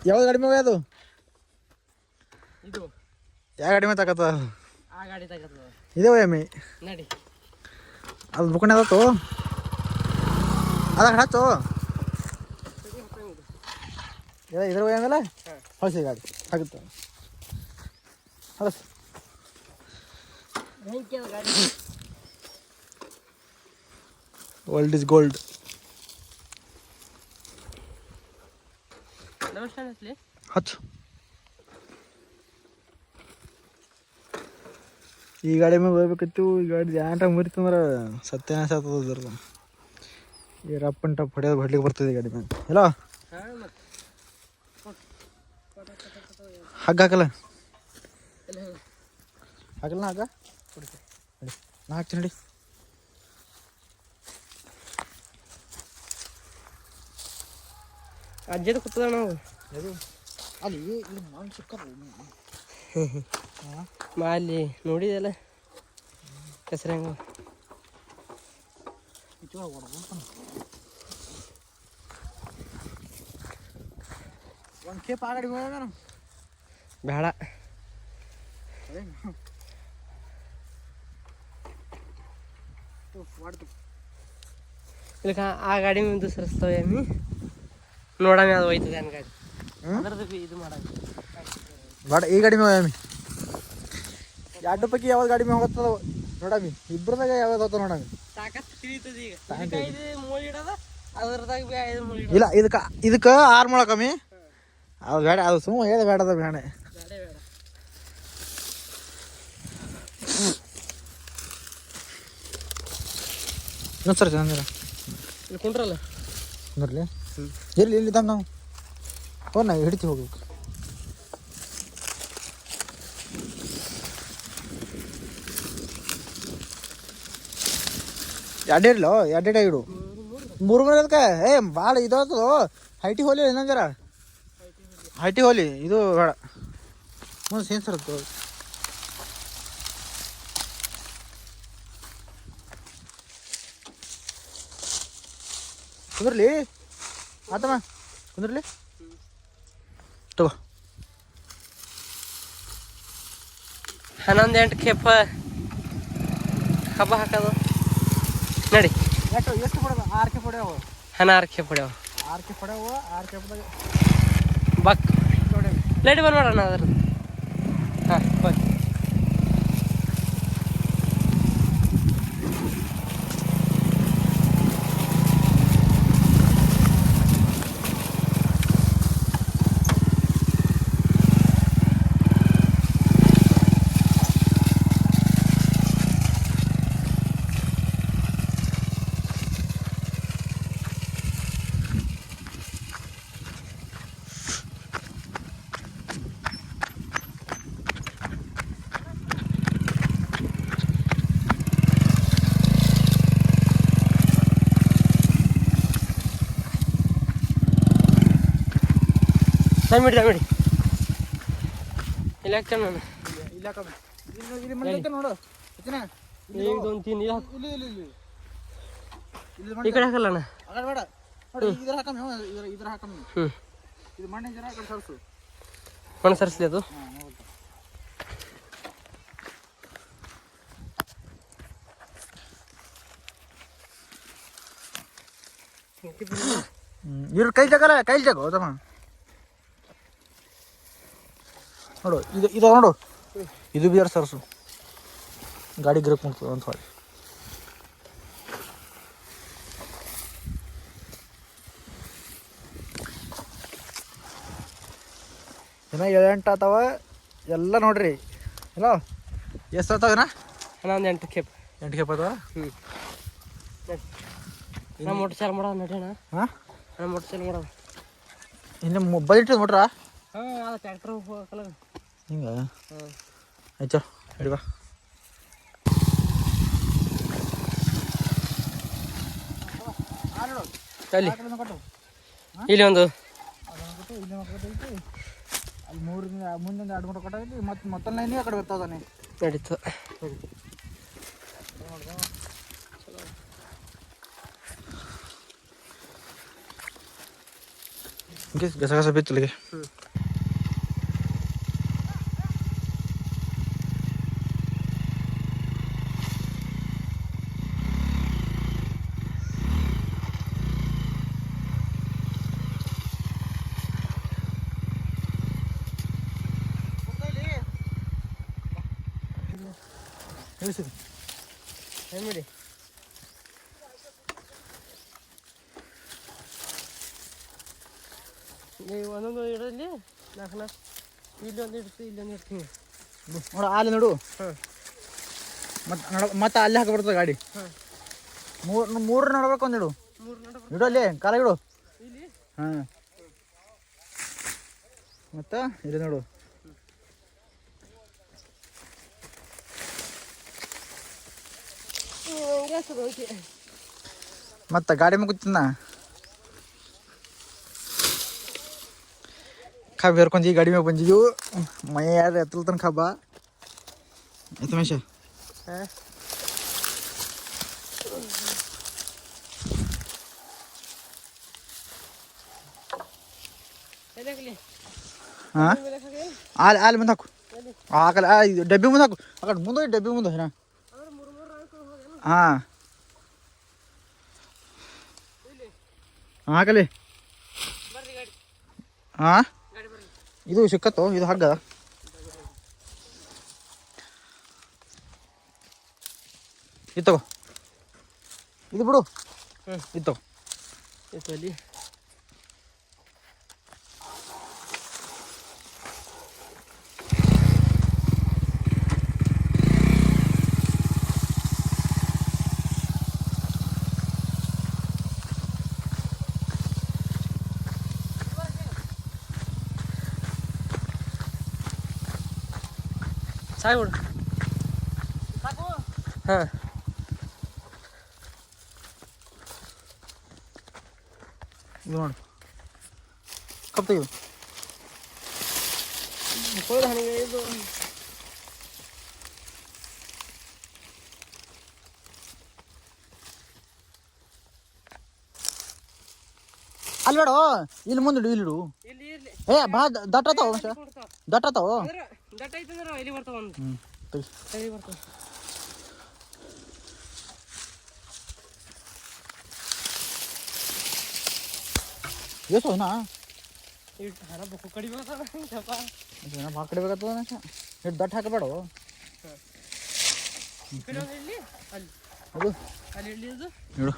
ಯಾವ ಗಾಡಿ ಮ್ಯಾಗ ಅದು ಇದು ಯಾವ ಗಾಡಿ ಮ್ಯಾಗ ತಗತ್ತ ಆ ಗಾಡಿ ತಗತ್ತದ ಇದೇ ಎಮ್ಮಿ ನಡಿ ಅದು ಬುಕ್ಕಣೆ ಅದತ್ತು ಅದಾಗ ಹಚ್ಚು ಇದ್ರ ಹೋಯಂಗಲ್ಲ ಹೊಳಸಿ ಗಾಡಿ ಆಗುತ್ತೆ ಹೊಳಸಿ ಗಾಡಿ ಓಲ್ಡ್ ಇಸ್ ಗೋಲ್ಡ್ ಹಚ್ಚು ಈ ಗಾಡಿ ಮ್ಯಾಗ ಹೋಗ್ಬೇಕಿತ್ತು ಈ ಗಾಡಿ ಯಾಂಟ ಮುರಿತಂದ್ರೆ ಸತ್ಯನಾಶ ಆಗ್ತದ ಈ ರಪ್ ಅಂಡ್ ಟಪ್ ಹೊಡೆಯೋದು ಹೊಡ್ಲಿಕ್ಕೆ ಬರ್ತದೆ ಈ ಗಾಡಿ ಮ್ಯಾಗ ಎಲ್ಲ ಹಗ್ಗ ಹಾಕಲ್ಲ ಹಾಕಲ್ಲ ಹಗ್ಗ ನಾ ಹಾಕ್ತೀನಿ ನಡಿ ಅಜ್ಜದ ಕೂತದ ನಾವು ಅಲ್ಲಿ ಇಲ್ಲಿ ಮಾವಿನ ಸಿಕ್ಕಲ್ಲ ಅಲ್ಲಿ ನೋಡಿದೆಲ್ಲ ಹೆಸರು ಹೆಂಗ ಒಂದು ಖೇಪ್ ಆ ಗಾಡಿ ಬೇಡ ಇಲ್ಲ ಆ ಗಾಡಿ ಮುಂದೆ ಸರಿಸ್ತವೆ ಎಮ್ಮಿ ನೋಡಮ್ಮಿ ಅದು ಹೋಯ್ತದೆ ಹಂಗ ಗಾಡಿ ಅದರದ್ದು ಇದು ಮಾಡಂಗ ಬೇಡ ಈ ಗಾಡಿ ಮ್ಯಾಗ ಎಮ್ಮಿ ಎರಡು ಪೈಕಿ ಯಾವ್ದು ಗಾಡಿ ಮ್ಯಾಗ ಹೋಗ್ತದ ನೋಡಮ್ಮಿ ಇಬ್ಬರದಾಗ ಯಾವ್ದು ಹೋಗ್ತದ ನೋಡಮ್ಮಿ ಸಾಕಷ್ಟು ತಿಳಿತದೆ ಈಗ ಮೂಳಿ ಇಡೋದ ಅದ್ರದಾಗ ಇಲ್ಲ ಇದಕ್ಕೆ 6 ಮೊಳ ಕಮ್ಮಿ ಅದು ಬೇಡ ಅದು ಸುಮ್ಮ ಹೇಳ ಬೇಡದ ಬೇಡ ಇನ್ನೊಂದು ಸರ್ ಚೆನ್ನಾಗಿರ ಇಲ್ಲಿ ಕುಂಡ್ರಲ್ಲ ಕುಂದ್ರಲಿ ಎಲ್ಲಿ ಇಲ್ಲಿದ್ದಾಗ ನಾವು ನಾವು ಹಿಡಿತೀವಿ ಹೋಗ್ಬೇಕು ಎರಡೇಡ್ಲು ಎರಡೇಡ ಇಡು ಮೂರು ಅದಕ್ಕೆ ಭಾಳ ಇದಾಗ್ತದ ಹೈಟಿ ಹೋಲಿ ಇನ್ನೊಂದು ಜರ ಹೈಟಿ ಹೋಲಿ ಇದು ಬೇಡ ಮುಂದೆ ಸೇನ್ ಸರ್ ಕುಂದ್ರಲಿ ಆತಮ್ಮ ಕುಂದ್ರಲಿ ತಗೋ 11 ಖೇಪ ಹಬ್ಬ ಹಾಕೋದು ನಡಿ ಎಷ್ಟು ಪಡೆವ 6 ಕೆ ಪಡೆವ 16 ಖೇಪ್ ಹೊಡ್ಯಾವ 6 ಕೆ ಪಡೆವ 6 ಕೆಪ್ದಾಗ ಬಕ್ ಲೇಟ್ ಬಂದ್ಬೇಡಣ್ಣ ಅದ್ರ ಹಾಂ ಬಕ್ ತಮಿಡಿ ಇಲ್ಲ ಹಾಕ್ತಾನೆ ನಾನು ಇಲ್ಲ ಕಮ್ಮಿ ಇಲ್ಲಿ ಮಂಡೈತೆ ನೋಡು ಈಗ ಒಂದು ತಿನ್ ಇಲ್ಲ ಇಲ್ಲಿ ಇಲ್ಲಿ ಇಲ್ಲಿ ಈ ಕಡೆ ಹಾಕಲ್ಲ ಅಣ್ಣ ಅಗಡ ಬೇಡ ನೋಡಿ ಇದ್ರ ಹಾಕಮ್ಮಿ ಇದ್ರ ಹಾಕಮ್ಮಿ ಇದು ಮಣ್ಣಿನ ಜನ ಕಡೆ ಸರ್ಸು ಮಣ್ಣು ಸರಿಸ್ಲಿ ಅದು ಇವ್ರ ಕೈ ಜಾಗಲ್ಲ ಕೈಲಿ ಜಾಗ ಹೌದಮ್ಮ ನೋಡು ಇದು ನೋಡು ಇದು ಬಿಯರ್ ಸರ್ಸು ಗಾಡಿ ಗ್ರಿಪ್ ಮಾಡ್ತದೆ ಒಂದು ಸಾರಿ ಇನ್ನು 7-8 ಆತಾವ ಎಲ್ಲ ನೋಡ್ರಿ ಹಲೋ ಎಷ್ಟು ಆತಾವೇನ 11 ಖೇಪ್ 8 ಖೇಪ್ ಆತಾವ ನಮ್ಮ ಮೊಟ್ಟ ಚಾಲು ಮಾಡೋದು ನಡೀಣ ಹಾಂ ನಮ್ಮ ಮೊಟ್ಟ ಚಾಲು ಮಾಡೋದು ಇನ್ನು ಬಜೆಟ್ ನೋಡ್ರಾ ಹಾಂ ಅದು ಟ್ರ್ಯಾಕ್ಟರ್ ಹೋಗಲ್ಲ ಹಿಂಗೆ ಆಯ್ತು ಹೇಳಿ ಬಾ ಅಲ್ಲಿ ಇಲ್ಲಿ ಒಂದು ಅಲ್ಲಿ 3 ಮುಂದೊಂದು 2 ಮೂಟೆ ಕಟ್ಟಾಗಿ ಮತ್ತೆ ಮೊತ್ತಲ್ನೇ ಆ ಕಡೆ ಬರ್ತಾನೆ ನಡೀತು ಗಸ ಗಸ ಬಿತ್ತಲಿಗೆ ಇಳಿಸಿರಿ. ಏನು ಮಾಡಿ ನೀವು ಒಂದೊಂದು ಇಡಲಿ ನಾಲ್ಕು ಇಲ್ಲಿ ಒಂದು ಇಡ್ತೀವಿ ಇಲ್ಲಿ ಒಂದು ಇಡ್ತೀವಿ ನೋಡು ಅಲ್ಲಿ ನೋಡು. ಹಾಂ ಮತ್ತೆ ಅಲ್ಲಿ ಹಾಕಿ ಬರ್ತದೆ ಗಾಡಿ. ಹಾಂ ಮೂರು ನಡ್ಬೇಕು ಒಂದು ಇಡು. ಇಡು ಅಲ್ಲಿ ಕಾಲ ಇಡು. ಇಲ್ಲಿ ಹಾಂ ಮತ್ತು ಇಲ್ಲಿ ನೋಡು. ಮತ್ತೆ ಗಾಡಿ ಮೇಲೆ ಕೂತಿನ ಖಾಬ್ ಹೇರ್ಕೊಂಡು ಈ ಗಾಡಿ ಮ್ಯಾಗ ಬಂದಿದ್ದೀವು. ಮೈ ಯಾರು ಎತ್ತಲ್ತಾನ ಖಾಬ ಎತ್ತ ಮೇಷ. ಹಾಂ ಹಾಂ ಅಲ್ಲಿ ಮುಂದೆ ಹಾಕು. ಆ ಕಡೆ ಇದು ಡಬ್ಬಿ ಮುಂದೆ ಹಾಕು. ಆ ಕಡೆ ಮುಂದೆ ಡಬ್ಬಿ ಮುಂದೆ ಹಾಂ. ಹಾಕಲಿ. ಹಾಂ ಇದು ಸಿಕ್ಕತ್ತು ಇದು ಹಗ್ಗ. ಇದು ತಗೋ ಇದು ಬಿಡು. ಇದು ತಗೋ ಅಲ್ಲಿ ಸಾಕು ಬಿಡು. ಹಾಂ ಇದು ನೋಡು ಕಪ್ ತೆಗೆದು ಕೊಯ್ದು ಹಣಿಗೆ ಇದು ಅಲ್ಲಿ ಬೇಡ ಇಲ್ಲಿ ಮುಂದಿಡು ಇಲ್ಲಿಡು. ಇಲ್ಲಿ ಇರಲಿ ಏ ಬಾ ದಟ್ಟ ಅತಾವ ಮನುಷ್ಯ ದಟ್ಟ ಅತಾವ. ದಟ್ಟ ಐತಂದ್ರೆ ಇಲ್ಲಿ ಬರ್ತಾವ ಒಂದು ತೆಗಿ ಇಲ್ಲಿ ಬರ್ತಾವ. ಎಷ್ಟು ನಾ ಇಟ್ಟು ಹಣ ಬೊಕ್ಕು ಕಡಿಬೇಕು ಸ್ವಲ್ಪ ಏನ ಭಾಳ ಕಡಿಬೇಕಾಗ್ತದ ಮನುಷ್ಯ. ಇಟ್ಟು ದಟ್ಟ ಹಾಕಬೇಡ. ಈ ಕಡೆ ಒಂದು ಇಲ್ಲಿ ಅಲ್ಲಿ ಅದು ಅಲ್ಲಿ ಇಲ್ಲಿ ಇದು ನೋಡು.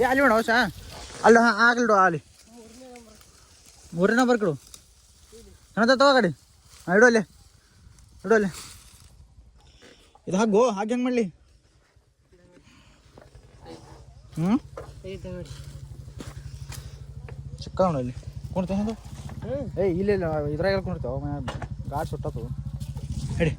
ಏ ಅಲ್ಲಿ ಬೇಡ ಹೊಸ ಅಲ್ಲಿ ಆಗ್ಲಿಡು ಅಲ್ಲಿ 3ನೇ ನಂಬರ್ ಕೊಡು. ನನ್ನ ತಗೋ ಗಾಡಿ. ಹಾಂ ಇಡು ಅಲ್ಲಿ ಇಡು ಅಲ್ಲಿ. ಇದು ಹಾಗು ಹಾಗೆ ಹೆಂಗೆ ಮಾಡಲಿ. ಹ್ಞೂ ಐತೆ ನೋಡಿ ಚಿಕ್ಕ ನೋಡು ಅಲ್ಲಿ ಕುಣ್ತ ಹೆಂದು. ಏಯ್ ಇಲ್ಲ ಇಲ್ಲ ಇದ್ರಾಗ ಹೇಳ್ಕೊಂಡಿರ್ತಾವ ಗಾಡಿ ಸುಟ್ಟತು. ಹೇಳಿ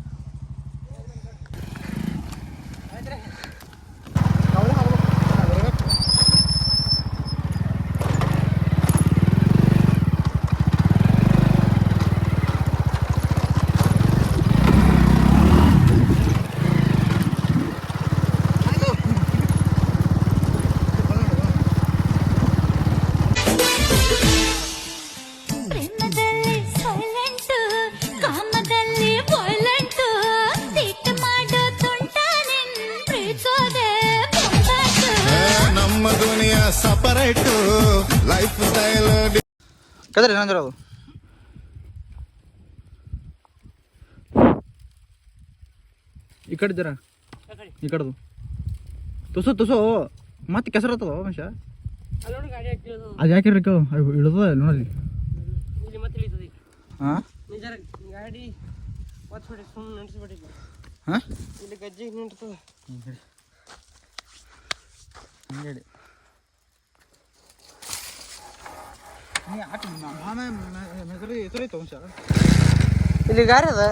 ಸಪರೇಟ್ ಲೈಫ್ ಸ್ಟೈಲ್ ಕದ್ರಿ ಏನಂದ್ರೆ ಅದು ಈ ಕಡೆ ಜರ ಈ ಕಡೆದು ತುಸು ತುಸು ಮತ್ತೆ ಕೆಸರತ್ತದ ಮನುಷ್ಯ. ಅಲ್ಲಿ ನೋಡಿ ಗಾಡಿ ಹಾಕಿರೋದು ಅದು ಯಾಕೆ ಕೇಳು ಇಳಿದ ನೋಡಿ ಇಲ್ಲಿ ಮತ್ತೆ ಇಳಿತದೆ. ಹಾಂ ನಿಜ ಗಾಡಿ ಒತ್ತು ಬಿಡಿ ಸುಮ್ಮನೆ ನಡೆಸಿಬಿಡಿ. ಹಾಂ ಇಲ್ಲಿ ಗಜ್ಜೆ ನಿಂತದೆ ಹಂಗೆ ಹೇಳಿ ನೀ ಆಟ ಆಮೇಲೆ ಹೆಸರೈತೆ ಮನುಷ್ಯ. ಇಲ್ಲಿ ಗಾಡಿ ಅದ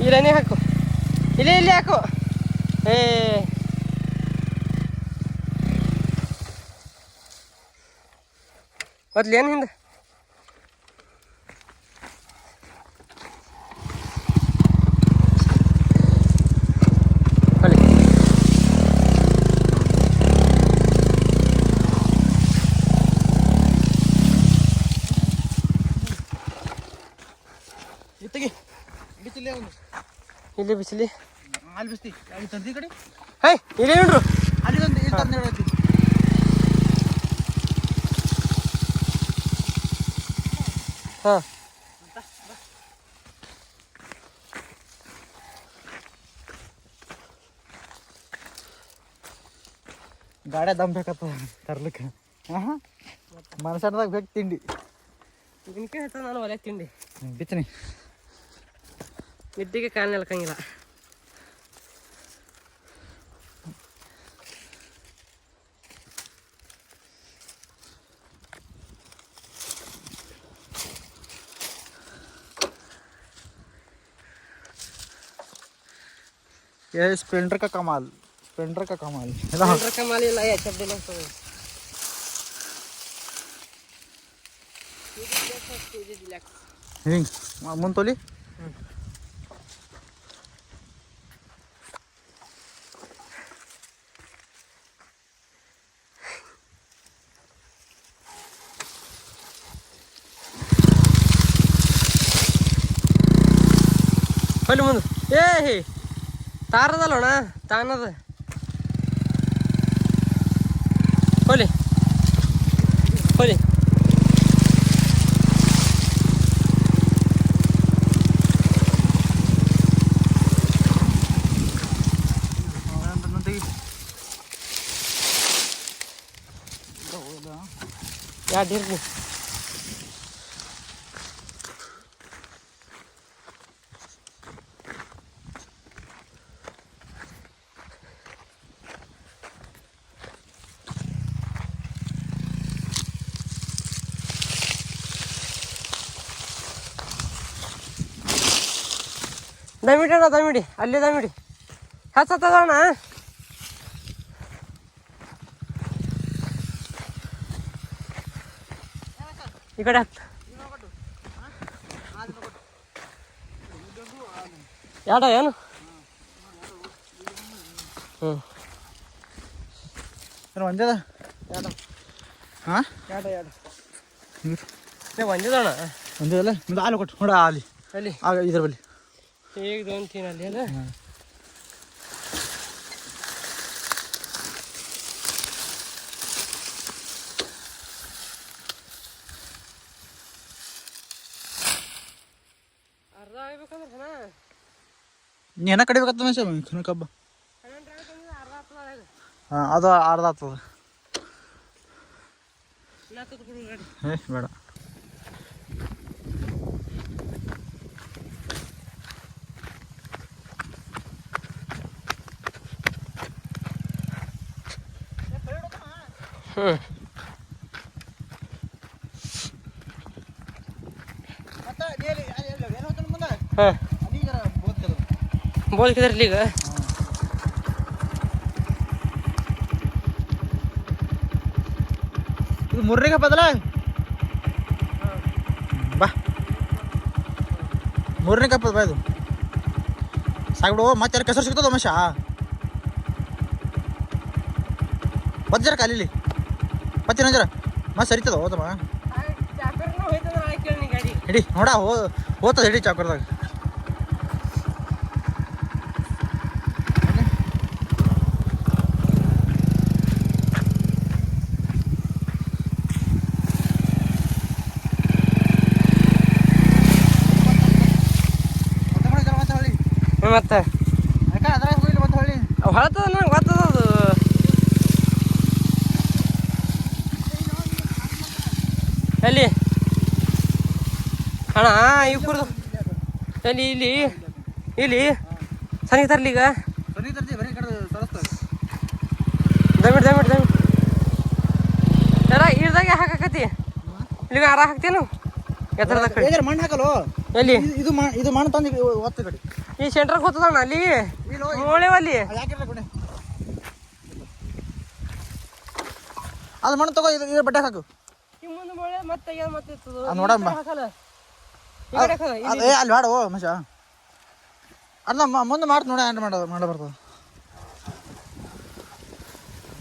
ಇಲ್ಲನೇ ಹಾಕು ಇಲ್ಲೇ ಇಲ್ಲೇ ಹಾಕು. ಏ ಮೊದ್ಲು ಏನು ಹಿಂದೆ ಇಲ್ಲಿ ಬಿಸಿಲಿ ಅಲ್ಲಿ ಬಿಸ್ತಿ ಅಲ್ಲಿ ತಂದಿ ಕಡೆ ಹೇ ಇಲ್ಲೇ ನೋಡ್ರು ಅಲ್ಲಿ ತಂದು ಇಲ್ಲಿ ತಂದು ಹೇಳತ್ತಿ ಹಾಂ ಗಾಡಿ ದಮ್ ಬೇಕತ್ತ ತರ್ಲಿಕ್ಕೆ ಹಾಂ ಮನುಷ್ಯನದಾಗ ಬೇಕು ತಿಂಡಿ ಇದಕ್ಕೆ ಹೇಳ್ತಾನೆ ನಾನು ಒಲೆ ತಿಂಡಿ ಬಿತ್ತನಿ ನಿದ್ದೆಗೆ ಕಾಲು ನೆಲ್ಕಂಗಿಲ್ಲ ये स्प्लेंडर का कमाल कमाल ಇಲ್ಲ ಶಬ್ದ ಇಲ್ಲ ಹಿಂಗೆ ಮುಂತೋಲಿ ಹೊಲಿ ಮುಂದೆ ಹೇ ತಾರದಲ್ಲೋಣ ತಾನದ ಹೊಲಿ ಹೊಲಿ ಎರಡು ಇರ್ಲಿ ದಮಿಡಿ ಅಣ್ಣ ದಮಿಡಿ ಅಲ್ಲೇ ದಮಿಡಿ ಹತ್ತದಣ್ಣ ಈ ಕಡೆ ಹತ್ತು ಯಾಡ ಏನು ಹ್ಞೂ ಒಂದೇದ ಹಾಂ ಒಂದಿದಣ್ಣ ಒಂದೇದಲ್ಲ ನಿಮ್ದು ಹಾಲು ಕೊಟ್ಟು ನೋಡ ಅಲ್ಲಿ ಅಲ್ಲಿ ಆಗ ಇದ್ರ ಬಲ್ಲಿ ಈಗ ದೋನ್ ತೀನ್ ಅಲ್ಲಿ ಅಲ್ಲ ಅರ್ಧ ಆಗ್ಬೇಕಂದ್ರೆ ನೀನ ಕಡಿಬೇಕತ್ತ ಮನುಷ್ಯ ಕಬ್ಬ ಹಾಂ ಅದು ಅರ್ಧ ಆಗ್ತದ ಏ ಬೇಡ ಹ್ಞೂ ಹಾಂ ಬೋಲ್ಕಿದ್ರಲ್ಲಿ ಈಗ ಇದು ಮೂರನೇ ಕಪ್ಪದಲ್ಲ ಬಾ ಮೂರನೇ ಕಪ್ಪದ ಬಾ ಇದು ಸಾಕ್ಬಿಡು ಮತ್ತೆ ಯಾರು ಕೆಸರು ಸಿಗ್ತದ ಮನುಷ್ಯ ಬಜ್ಜರ ಕಾಲಿಲಿ ಮತ್ತೆ ನಂಜರ ಮತ್ತೆ ಸರಿತದ ಹೋದಮ್ಮ ಹಿಡಿ ನೋಡ ಹೋತದ ಹಿಡಿ ಚಾಕರ್ದಾಗ ಮತ್ತೆ ಅದ್ರಾಗ ಹೋಗಿಲ್ಲ ಮತ್ತೆ ಹೊಳ್ಳಿ ಹೊಳತದ ನಂಗೆ ಗೊತ್ತದ ಅದು ಎಲ್ಲಿ ಅಣ್ಣ ಇವು ಕುಡ್ದು ಎಲ್ಲಿ ಇಲ್ಲಿ ಇಲ್ಲಿ ಸನಿಗೆ ತರ್ಲಿ ಈಗ ಸರಿ ತರ್ತಿ ಬರೀ ಕಡೆ ಸರಸ್ತದೆ ದಮಿಟ್ ದಮಿಟ್ ದಮಿಟ್ ಯಾರ ಇಳ್ದಾಗೆ ಹಾಕಕತಿ ಇಲ್ಲಿಗ ಆರ ಹಾಕ್ತೇನು ಎತ್ತರದ ಕಡೆ ಮಣ್ಣು ಹಾಕಲು ಎಲ್ಲಿ ಇದು ಮಣ್ಣು ತಂದು ಒತ್ತ ಕಡೆ ಈ ಸೆಂಟ್ರಾಗ ಹೋಗ್ತದಣ್ಣ ಅಲ್ಲಿ ಮೂಳೆ ಅಲ್ಲಿ ಯಾಕಿರ್ಲ ಕೊಡೆ ಅದು ಮಣ್ಣು ತಗೋ ಇದು ಬಟ್ಟೆ ಹಾಕು ಮುಂದೆ ಮೂಳೆ ಮತ್ತೆ ಮತ್ತೆ ನೋಡಮ್ಮ ಏ ಅಲ್ಲಿ ಬೇಡ ಓ ಮನುಷ್ಯ ಅಲ್ಲ ಮುಂದೆ ಮಾಡ್ತು ನೋಡ ಏನು ಮಾಡ ಬರ್ತದೆ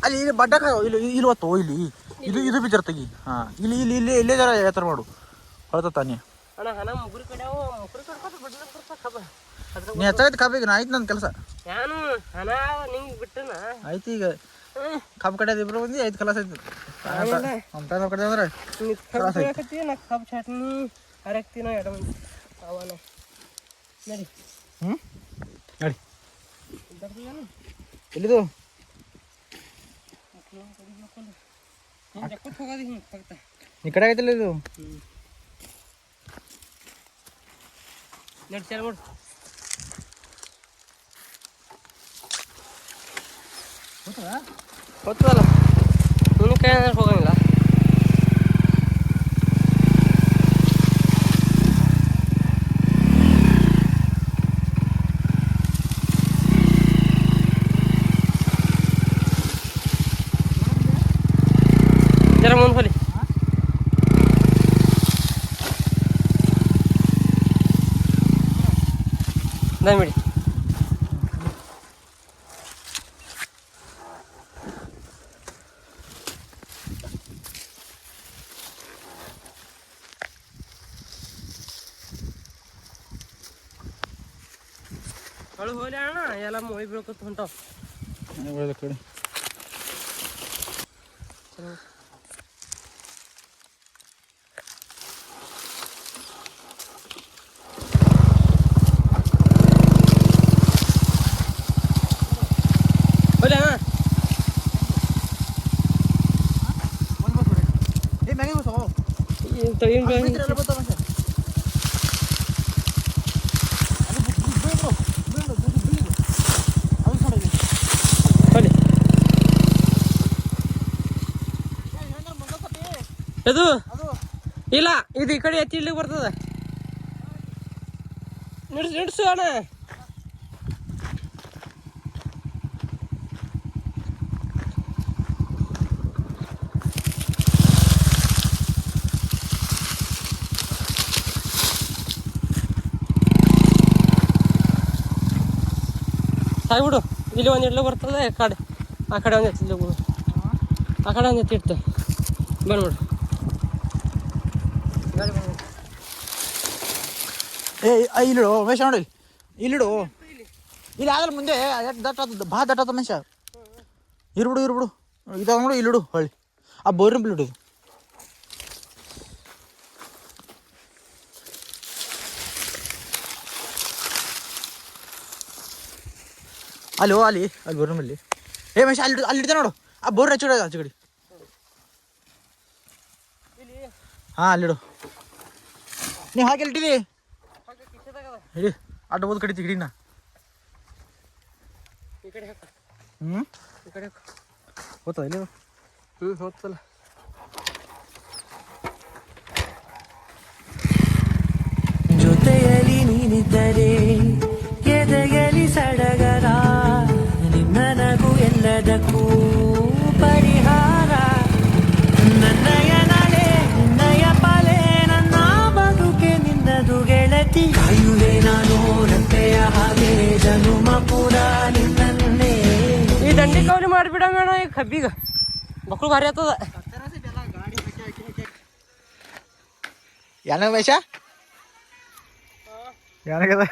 ಅಲ್ಲಿ ಇಲ್ಲಿ ಬಡ್ಡಕ ಇಲ್ಲಿ ಇಲ್ಲಿ ಒತ್ತು ಇಲ್ಲಿ ಇದು ಬಿಜರ್ ತೆಗಿ ಹಾಂ ಇಲ್ಲೇ ಜರ ಎತ್ತರ ಮಾಡು ಹೊಳ್ತ ತಾನೆ ಅಣ್ಣ ಹಣ ಮುಗುರು ಕಡೆ ಮುಗುರು ಕಡ್ಕೋತ ಬಿಡ್ಲ ನೀ ಹೆಚ್ಚಾಗೈತೆ ಕಬ್ಬ ಈಗ ನಾ ಆಯ್ತು ನನ್ನ ಕೆಲಸ ನಾನು ಹಣ ನಿಂಗೆ ಬಿಟ್ಟನ ಆಯ್ತು ಈಗ ಕಬ್ಬು ಕಡೆಯದು ಇಬ್ರು ಬಂದು ಐದು ಕೆಲಸ ಆಯ್ತು ನಮ್ಮ ಕಡೆ ಅಂದ್ರೆ ನಾ ಕಬ್ಬು ಚಟ್ನಿ ಹರಕ್ತಿನೋ ಎಡ ಮಂದಿ ಅವನ ನಡಿ ನಡಿ ಎಲ್ಲಿದು ಹೋಗೋದು ಹಿಂಗೆ ಹೋಗ್ತಾ ಈ ಕಡೆ ಆಗೈತಿಲ್ಲ ಇದು ನಡಿ ಚಾಲು ಮಾಡು ಗೊತ್ತದಲ್ಲ ನಿನ್ನ ಕೈ ಅಂದ್ರೆ ಹೋಗಂಗಿಲ್ಲ ಜರ ಮುಂದೆ ಹೋಲಿ ದಯವಿಡಿ ಹೊಳು ಹೋಲಿ ಅಣ್ಣ ಎಲ್ಲ ಮೊಯ್ ಬೀಳ್ಕೊತ ಹೊಂಟಾವ ಕಡೆ ಹೋಲಿ ಅಣ್ಣ ಇದು ಇಲ್ಲ ಇದು ಈ ಕಡೆ ಎತ್ತಿ ಇಲ್ಲಿಗೆ ಬರ್ತದ ನಿಡ್ಸು ಅಣ್ಣ ಸಾಯ್ಬಿಡು ಇಲ್ಲಿ ಒಂದು ಇಡ್ಲು ಬರ್ತದೆ ಆ ಕಡೆ ಒಂದು ಎತ್ತಿಲ್ಲ ಆ ಕಡೆ ಒಂದು ಎತ್ತಿ ಇಡ್ತು ಬಂದ್ಬಿಡು ಇಲ್ಲಿಡು ಉಮೇಶ ನೋಡಿ ಇಲ್ಲಿಡು ಇಲ್ಲಿ ಆಗಲ್ಲ ಮುಂದೆ ದಟ್ಟ ಭಾಳ ದಟ್ಟ ಮನುಷ್ಯ ಇರ್ಬಿಡು ಇದಾಗ ನೋಡು ಇಲ್ಲಿಡು ಹೊಳ್ಳಿ ಆ ಬೋರಿನ ಬಿಲ್ಲಿಡು ಅಲ್ಲಿ ಬೋರಿನ ಬಿಲ್ಲಿ ಮನುಷ್ಯ ಅಲ್ಲಿ ಇಡ್ದೆ ನೋಡು ಆ ಬೋರ್ ಹಚ್ಚಿಡ ಆಚೆ ಕಡೆ ಹಾಂ ಅಲ್ಲಿಡು ನೀವು ಹಾಗೆ ಇಟ್ಟಿದಿ ಹೇಳಿ ಅಡ್ಡ ಓದ್ ಕಡಿತಿ ಗಿಡಿನ ಹ್ಞೂ ಹೋಗ್ತದ ಇಲ್ಲಿ ಹೋಗ್ತಲ್ಲ ಜೊತೆಯಲ್ಲಿ ನೀನಿದ್ದರೆ ಎದೆಯಲಿ ಸಡಗರ ನಿನ್ನ ನಗು ಎಲ್ಲದಕ್ಕೂ ಪರಿಹಾರ ನನ್ನಯ ನಡೆ ನಿನ್ನಯ ಪಾಲೆ ನನ್ನ ಬದುಕೆ ನಿನ್ನದು ಗೆಳತಿ ಕಾಯುವೆ ನಾನು ರತ್ತೆಯ ಹಾಗೆ ಜನುಮ ಪೂರ ನಿನ್ನನ್ನೇ ಈ ದಂಡಿ ಕವಲಿ ಮಾಡಿಬಿಡ ಮೇಡ ಈ ಕಬ್ಬಿಗ ಮಕ್ಕಳು ಭಾರಿ ಆಗ್ತದ ಏನಾಗ ವಯಸ್ಸ ಏನಾಗದ